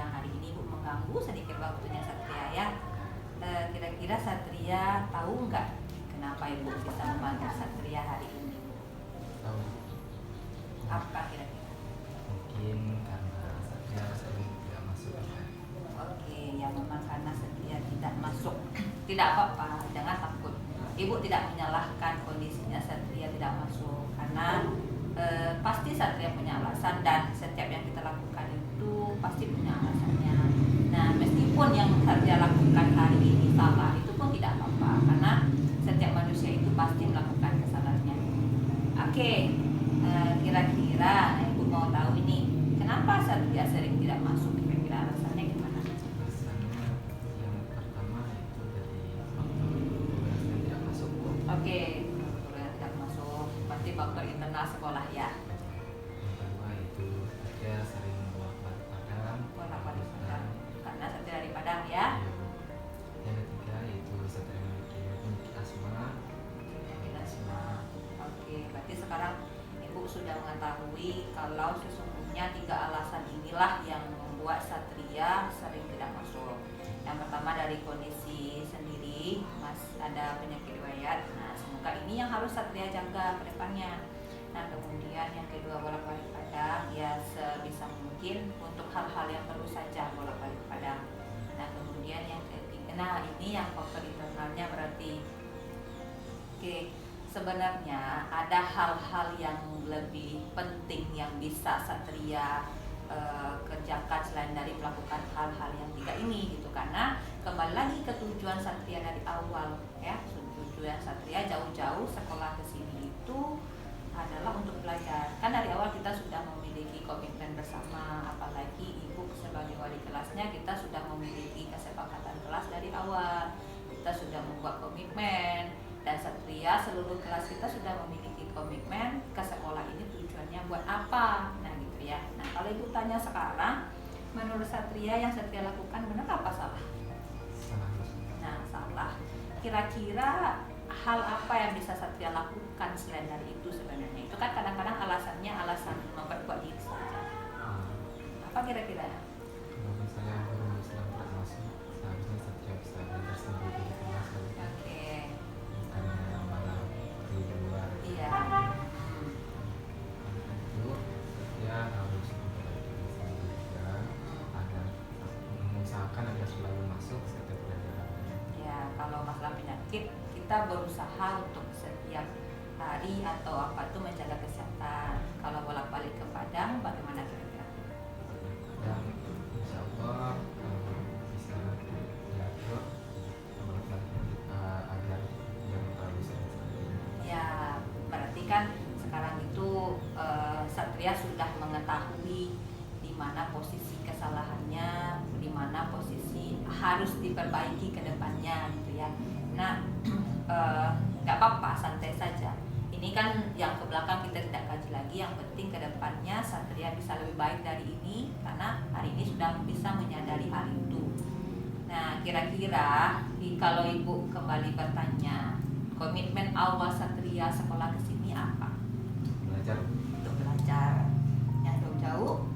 yang hari ini Ibu mengganggu sedikit waktunya Satria ya. Kira-kira Satria tahu nggak kenapa Ibu bisa memanggil Satria hari ini? Tahu. Apa kira-kira? Mungkin karena Satria sering tidak masuk ya. Oke, ya memang karena Satria tidak masuk. Tidak apa-apa, jangan takut. Ibu tidak menyalahkan kondisinya Satria tidak masuk karena pasti Satria punya alasan, dan setiap yang kita lakukan itu pasti punya alasannya. Nah, meskipun yang Satria lakukan hari ini salah, itu pun tidak apa-apa karena setiap manusia itu pasti melakukan kesalahannya. Oke, kira-kira Ibu mau tahu ini kenapa Satria sering tidak masuk, kira-kira alasannya gimana? Alasannya yang pertama itu dari faktor tugas yang tidak masuk. Oke, faktor yang tidak masuk pasti faktor internal sekolah ya. Yang kedua itu Satria sering bolak-balik Padang. Bolak-balik Padang karena Satria dari Padang ya. Yang ketiga itu Satria memiliki penyakit asma. Oke, berarti sekarang Ibu sudah mengetahui kalau sesungguhnya 3 alasan inilah yang membuat Satria sering tidak masuk. Yang pertama dari kondisi sendiri, Mas ada penyakit riwayat. Nah, semoga ini yang harus Satria jaga ke depannya. Nah, kemudian yang kedua bolak-balik Padang, ya sebisa mungkin untuk hal-hal yang perlu saja bolak-balik Padang. Nah, kemudian yang ketiga, nah ini yang faktor internalnya berarti. Oke, sebenarnya ada hal-hal yang lebih penting yang bisa Satria kerjakan selain dari melakukan hal-hal yang 3 ini gitu, karena kembali lagi ke tujuan Satria dari awal ya. Tujuan Satria jauh-jauh sekolah ke sini itu adalah untuk belajar. Kan dari awal kita sudah memiliki komitmen bersama, apalagi Ibu sebagai wali kelasnya, kita sudah memiliki kesepakatan kelas dari awal. Kita sudah membuat komitmen, dan Satria seluruh kelas kita sudah memiliki komitmen ke sekolah ini tujuannya buat apa. Nah gitu ya. Nah kalau Ibu tanya sekarang, menurut Satria yang Satria lakukan benar apa salah? Nah salah. Kira-kira hal apa yang bisa Satria lakukan selain dari itu sebenarnya? Itu kan kadang-kadang alasannya alasan memperkuat diri saja. Apa kira-kira? Kalau misalnya guru Islam tidak masuk, seharusnya Satria bisa belajar sendiri di kelas. Oke. Bukannya malah di luar. Iya. Itu Satria harus memperbaiki diri sendiri juga agar mengusahakan agar selalu masuk setiap pelajaran. Ya, kalau masalah penyakit kita berusaha untuk setiap hari atau apa itu menjaga kesehatan. Kalau bolak-balik ke Padang bagaimana kira-kira? Dan insya Allah bisa diatur bolak-balik agar jangan terlalu sering. Ya, berarti kan sekarang itu Satria sudah mengetahui di mana posisi kesalahannya, di mana posisi harus diperbaiki ke depannya gitu ya. Nah, nggak apa-apa, santai saja. Ini kan yang ke belakang kita tidak kaji lagi, yang penting ke depannya Satria bisa lebih baik dari ini karena hari ini sudah bisa menyadari hal itu. Nah, kira-kira kalau Ibu kembali bertanya, komitmen awal Satria sekolah ke sini apa? Belajar. Untuk belajar. Yang jauh-jauh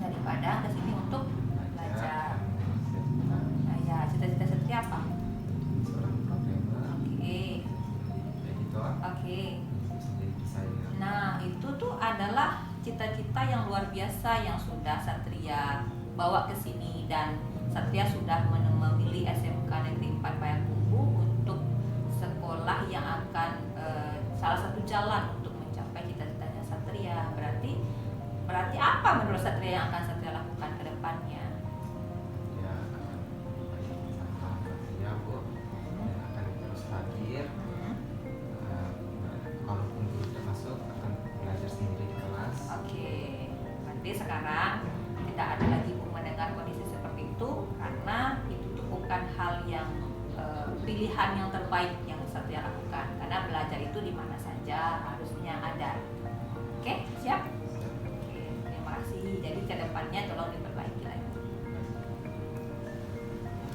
dari Padang ke sini untuk belajar. Nah, ya, cita-cita Satria apa? Seorang programmer. Oke. Editor. Oke. Jadi desainer. Nah, itu tuh adalah cita-cita yang luar biasa yang sudah Satria bawa ke sini, dan Satria sudah memilih SMK Negeri 4 Payakumbuh untuk sekolah yang akan salah satu jalan untuk mencapai cita-citanya Satria. Berarti apa menurut Satria yang akan Satria lakukan ke depannya? Ya akan memperbaiki kesalahan Satria, Bu, dan akan terus hadir. Kalaupun guru tidak masuk, akan belajar sendiri di kelas. Oke, berarti sekarang tidak ada lagi Bu mendengar kondisi seperti itu, karena itu tuh bukan hal yang pilihan yang terbaik yang Satria lakukan, karena belajar itu di mana saja harusnya ada. Oke, siap? Oke, terima kasih. Jadi kedepannya tolong diperbaiki lagi.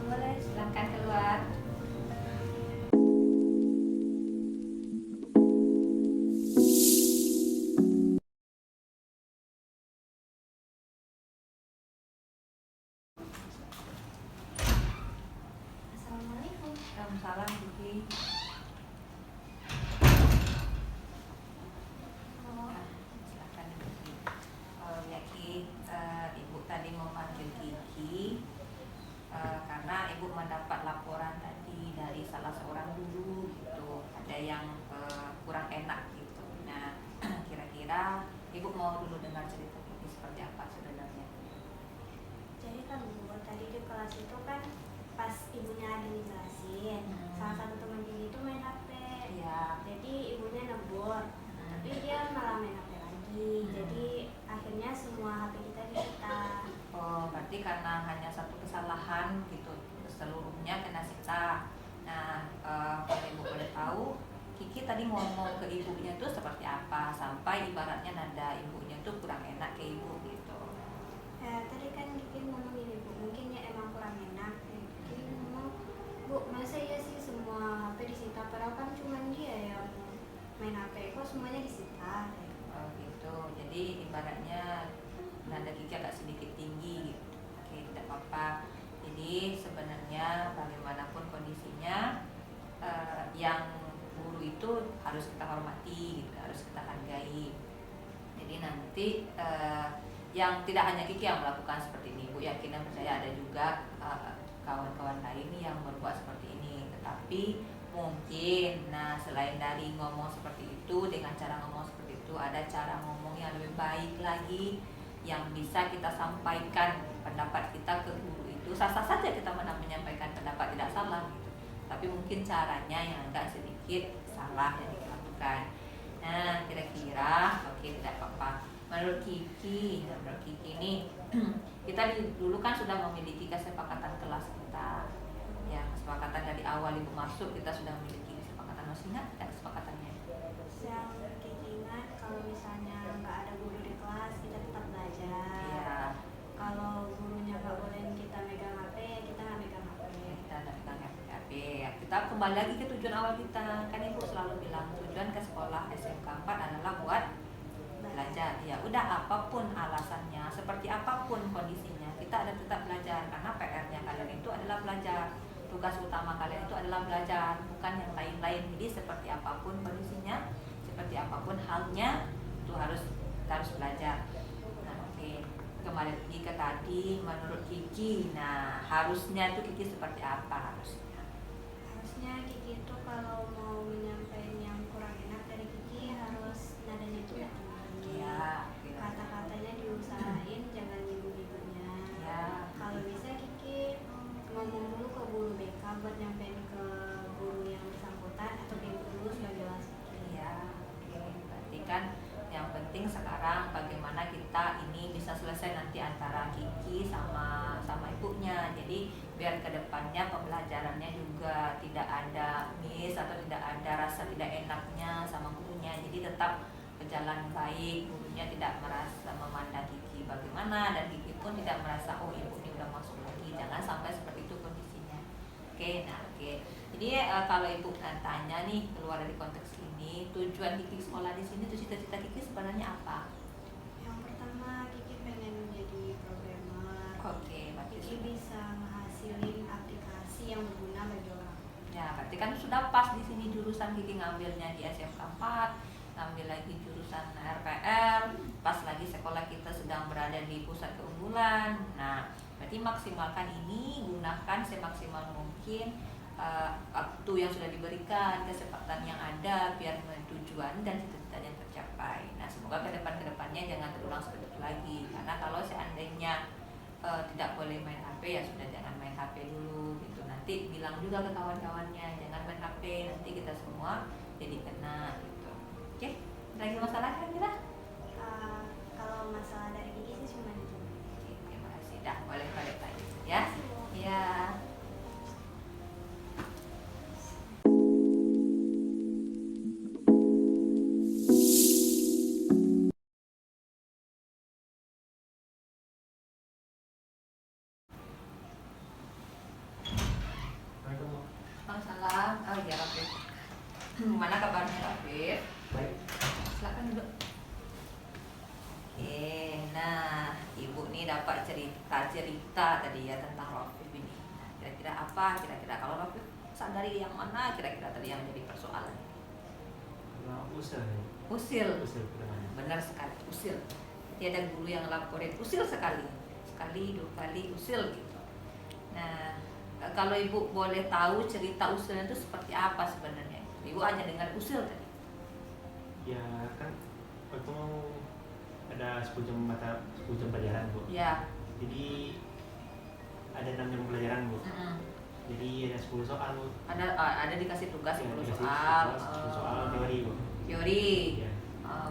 Boleh, silakan keluar. Kiki karena ibu mendapat laporan tadi dari salah seorang guru gitu, ada yang kurang enak gitu. Nah kira-kira ibu mau dulu dengar cerita Kiki seperti apa sebenarnya? Jadi kan Bu, tadi di kelas itu kan pas ibunya lagi dijelasin, salah satu teman Gigi itu main HP. Iya. Jadi ibunya negur, tapi dia malah main HP lagi. Jadi akhirnya semua HP kita disita. Oh, berarti karena hanya satu kesalahan gitu, seluruhnya kena sita. Nah, kalau ibu boleh tahu, Kiki tadi ngomong ke ibunya tuh seperti apa, sampai ibaratnya nada ibunya tuh kurang enak ke ibu gitu. Tadi kan Gigi ngomong gini Bu, mungkin ya emang kurang enak. Gigi ngomong, Bu, masa iya sih semua HP disita, padahal kan cuma dia yang main HP, kok semuanya disita? Oh, gitu. Jadi ibaratnya nada Kiki agak sedikit tinggi gitu. Oke, tidak apa-apa. Jadi sebenarnya bagaimanapun kondisinya, yang guru itu harus kita hormati gitu, harus kita hargai. Jadi nanti yang tidak hanya Kiki yang melakukan seperti ini, Bu yakin dan percaya ada juga kawan-kawan lain yang berbuat seperti ini. Tetapi mungkin, nah selain dari ngomong seperti itu, dengan cara ngomong seperti itu, ada cara ngomong yang lebih baik lagi yang bisa kita sampaikan pendapat kita ke guru itu. Sah-sah saja kita menyampaikan pendapat, tidak salah gitu. Tapi mungkin caranya yang agak sedikit salah yang dilakukan. Nah, kira-kira oke, tidak apa-apa. Menurut Kiki ini kita dulu kan sudah memiliki kesepakatan kelas kita. Ya, kesepakatan dari awal ibu masuk kita sudah memiliki kesepakatan. Masih ingat tidak kesepakatannya? Yang Gigi ingat, kalau misalnya nggak ada guru di kelas, kita tetap belajar. Iya. Kalau gurunya nggak bolehin kita megang HP, kita nggak megang HP. Kita ada pegang HP. Kita kembali lagi ke tujuan awal kita. Kan ibu selalu bilang tujuan ke sekolah SMK 4 adalah buat belajar. Ya udah, apapun alasannya, seperti apapun kondisinya, kita ada tetap belajar karena PR-nya kalian itu adalah belajar. Tugas utama kalian itu adalah belajar, bukan yang lain-lain. Jadi seperti apapun kondisinya, seperti apapun halnya, itu harus belajar. Nah, oke. Kembali lagi ke tadi, menurut Kiki, nah harusnya tuh Kiki seperti apa harusnya? Harusnya Gigi itu kalau mau menyampaikan yang kurang enak dari Gigi harus nadanya itu nggak tinggi. Ya, Kata-katanya diusahain, jangan nyinggung-nyinggungnya. ya. Kalau bisa Gigi ngomong dulu ke guru BK buat nyampein ke guru yang bersangkutan atau ke ibu dulu sebagai wasit. Iya, oke. Berarti kan yang penting sekarang bagaimana kita ini bisa selesai nanti antara Kiki sama ibunya. Jadi biar kedepannya pembelajarannya juga tidak ada miss atau tidak ada rasa tidak enaknya sama gurunya. Jadi tetap berjalan baik, gurunya tidak merasa memandang Kiki bagaimana, dan Kiki pun tidak merasa oh ibu ini udah masuk lagi. Jangan sampai seperti itu kondisinya. Oke, nah oke. Jadi kalau ibu tanya nih, keluar dari konteks ini, tujuan Kiki sekolah di sini, tuh cita-cita Kiki sebenarnya apa? Yang pertama Kiki pengen jadi programmer. Oke, berarti Kiki bisa menghasilin aplikasi yang berguna bagi orang. ya, berarti kan sudah pas di sini jurusan Kiki ngambilnya di SMK 4, ngambil lagi jurusan RPL, pas lagi sekolah kita sedang berada di pusat keunggulan. Nah, berarti maksimalkan ini, gunakan semaksimal mungkin waktu yang sudah diberikan, kesempatan yang ada biar tujuan dan cita-citanya tercapai. Nah, semoga kedepannya jangan terulang seperti itu lagi. Karena kalau seandainya tidak boleh main HP, ya sudah jangan main HP dulu gitu. Nanti bilang juga ke kawan-kawannya jangan main HP, nanti kita semua jadi kena gitu. Oke, lagi masalah kan Mira? Kalau masalah dari Gigi sih cuma itu. Oke, terima kasih. Dah, boleh balik lagi ya. Ya. Salam. Oh iya, Rafif. Gimana kabarnya Rafif? Baik. Silakan duduk. Oke, nah ibu nih dapat cerita tadi ya tentang Rafif ini. Nah, kira-kira apa? Kira-kira kalau Rafif sadari yang mana? Kira-kira tadi yang jadi persoalan? Nah, usil. Usil. Usil namanya. Benar sekali, usil. Jadi ada guru yang laporin usil sekali. sekali, 2 kali usil gitu. Nah, kalau Ibu boleh tahu cerita usilnya itu seperti apa sebenarnya? Ibu hanya dengar usil tadi. Ya kan waktu mau ada 10 jam pelajaran Bu. Ya. Jadi ada 6 jam pelajaran Bu. Jadi ada 10 soal Bu. Ada dikasih tugas 10 dikasih soal. 10 soal teori Bu. Teori. Ya.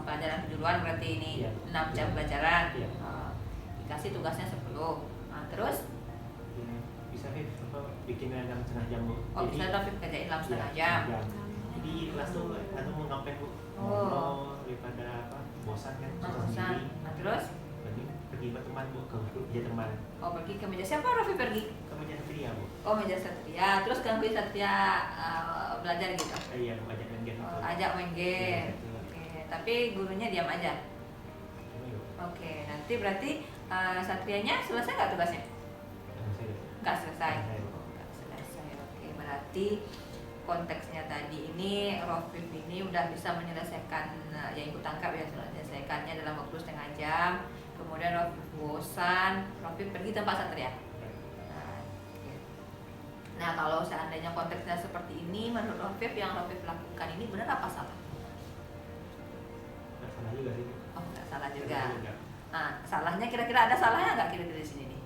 Pelajaran kejuruan berarti ini Iya. 6 jam pelajaran. Iya. Dikasih tugasnya 10. Nah, terus Ya, bisa bikin dalam setengah jam Bu. bisa Rafiq kerjain dalam setengah jam. Jadi kelas tuh mau ngapain Bu? Oh. Ngobrol daripada bosan kan susah Bosan. sendiri. Nah, terus Mending pergi berteman Bu, ke meja teman. pergi ke meja siapa Rafiq pergi? Ke meja Satria Bu. Meja Satria. Terus gangguin Satria belajar gitu. Iya, ajak main game gitu. Ajak main game. Iya, gitu. Oke, tapi gurunya diam aja. Cuma yuk, Oke, nanti berarti Satrianya selesai nggak tugasnya? jangan saya deh. Nggak selesai. Selesai. Nggak selesai. Oke, berarti konteksnya tadi ini Rafiq ini udah bisa menyelesaikan yang Ibu tangkap ya, menyelesaikannya dalam waktu setengah jam. Kemudian Rafiq bosan, Rafiq pergi tempat Satria. Nah, oke. Nah, kalau seandainya konteksnya seperti ini, menurut Rafiq yang Rafiq lakukan ini benar apa salah? Nggak salah juga sih Bu. Oh, nggak salah juga. Salah juga. Nah, salahnya kira-kira ada salahnya nggak kira-kira di sini nih?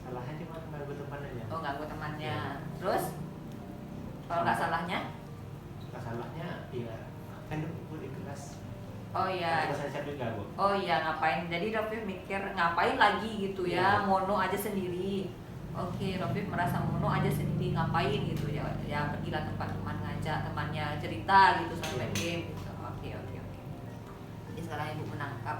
Salahnya cuma ganggu teman aja. Oh, nggak buat temannya. Terus kalau nggak salahnya? Nggak salahnya ya kan Bu di kelas. Oh iya. Kelas saya juga Bu. Oh iya, ngapain? Jadi Rafiq mikir ngapain lagi gitu ya, Iya. mono aja sendiri. Oke, Rafiq merasa mono aja sendiri, ngapain gitu ya? Ya pergilah tempat teman, ngajak temannya cerita gitu sampai Iya. game. Gitu. Oke. Jadi sekarang Ibu menangkap.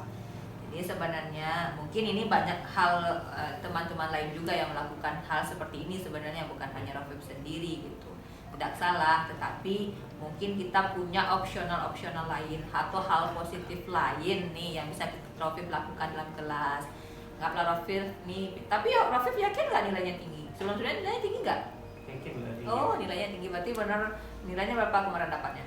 Jadi sebenarnya mungkin ini banyak hal teman-teman lain juga yang melakukan hal seperti ini sebenarnya, bukan hanya Rafiq sendiri gitu. Tidak salah, tetapi mungkin kita punya opsional lain atau hal positif lain nih yang bisa Rafiq lakukan dalam kelas. Nggaklah Rafiq nih, tapi Rafiq yakin nggak nilainya tinggi? Sebelumnya nilainya tinggi nggak? Yakin berarti. Oh, nilainya tinggi, berarti benar. Nilainya berapa kemarin dapatnya?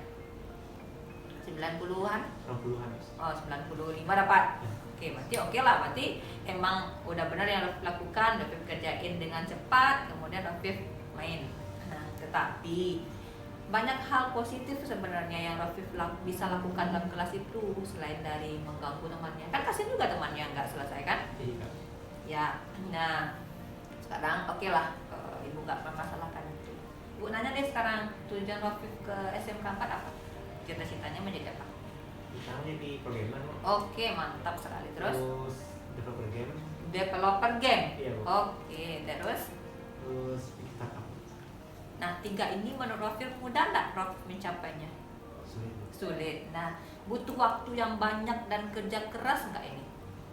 90-an? 20-an Mas. Oh, 95 dapat. Ya. Oke, berarti oke lah, berarti emang udah benar yang Rafiq lakukan, Rafiq kerjain dengan cepat, kemudian Rafiq main. Nah, tetapi banyak hal positif sebenarnya yang Rafiq bisa lakukan dalam kelas itu selain dari mengganggu temannya. Kan kasihan juga temannya nggak selesai kan? Iya. Ya, nah sekarang oke lah, Ibu nggak permasalahkan itu. Ibu nanya deh sekarang, tujuan Rafiq ke SMK 4 apa? Cita-citanya menjadi apa? Kita jadi programmer Bu. Oke, mantap sekali. Terus developer game. developer game. Iya Bu. Oke, terus Terus startup. nah 3 ini menurut Rafiq mudah nggak Rafiq mencapainya? Sulit Bu. Sulit. Nah, butuh waktu yang banyak dan kerja keras nggak ini?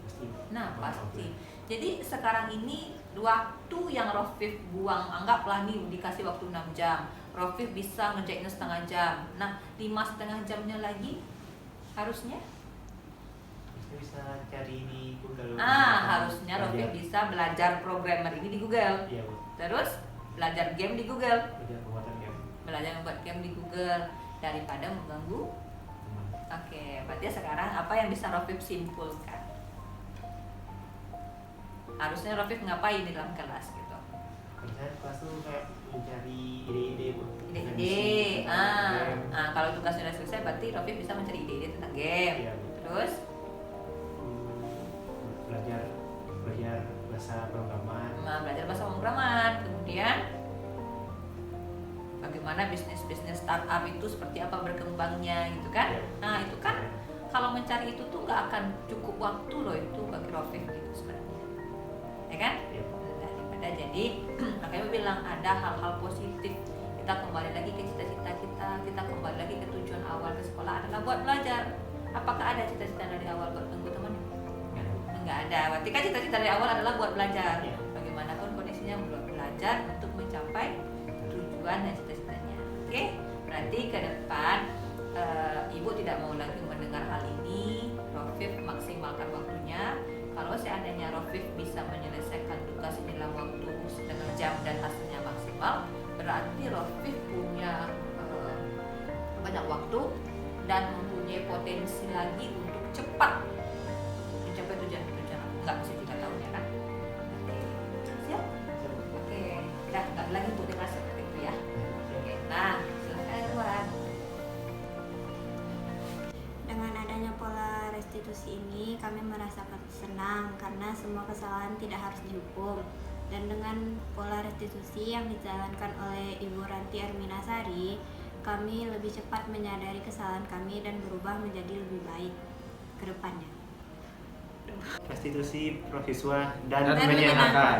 Pasti. Nah, Banyak pasti. waktu. Jadi sekarang ini waktu yang Rafiq buang, anggaplah nih dikasih waktu 6 jam, Rafiq bisa ngerjainnya setengah jam. Nah, 5,5 jamnya lagi harusnya? Kita bisa cari di Google. Harusnya Belajar. Rafiq bisa belajar programmer ini di Google. Iya Bu. Terus belajar game di Google. Belajar pembuatan game. Belajar membuat game di Google daripada mengganggu. Teman. Oke, berarti sekarang apa yang bisa Rafiq simpulkan? Harusnya Rafiq ngapain di dalam kelas gitu? Kerjaan kelas tuh kayak mencari ide-ide Bu. Ide-ide. Game. Kalau tugas sudah selesai berarti Rafiq bisa mencari ide-ide tentang game. Iya Bu. Terus belajar bahasa programan. belajar bahasa pemrograman. Kemudian bagaimana bisnis startup itu seperti apa berkembangnya gitu kan? Iya. Nah, itu kan kalau mencari itu tuh nggak akan cukup waktu loh itu bagi Rafiq gitu sebenarnya. Ya kan? Iya. Daripada jadi makanya bilang ada hal-hal positif. Kita kembali lagi ke cita-cita kita kembali lagi ke tujuan awal ke sekolah adalah buat belajar. Apakah ada cita-cita dari awal buat ganggu teman? Enggak ada. Berarti kan cita-cita dari awal adalah buat belajar. Iya. Bagaimanapun kondisinya buat belajar untuk mencapai tujuan dan cita-citanya. Oke? Berarti ke depan Ibu tidak mau lagi mendengar hal ini. Rafiq maksimalkan waktunya. Kalau seandainya Rafiq bisa menyelesaikan tugas ini dalam waktu setengah jam dan hasilnya maksimal, berarti Rafiq punya banyak waktu dan mempunyai potensi lagi untuk cepat mencapai tujuan. Enggak mesti 3 tahun ya kan? restitusi ini kami merasakan senang karena semua kesalahan tidak harus dihukum. Dan dengan pola restitusi yang dijalankan oleh Ibu Ranti Erminasari, kami lebih cepat menyadari kesalahan kami dan berubah menjadi lebih baik ke depannya. Restitusi pro siswa dan Dan menyenangkan. menyenangkan.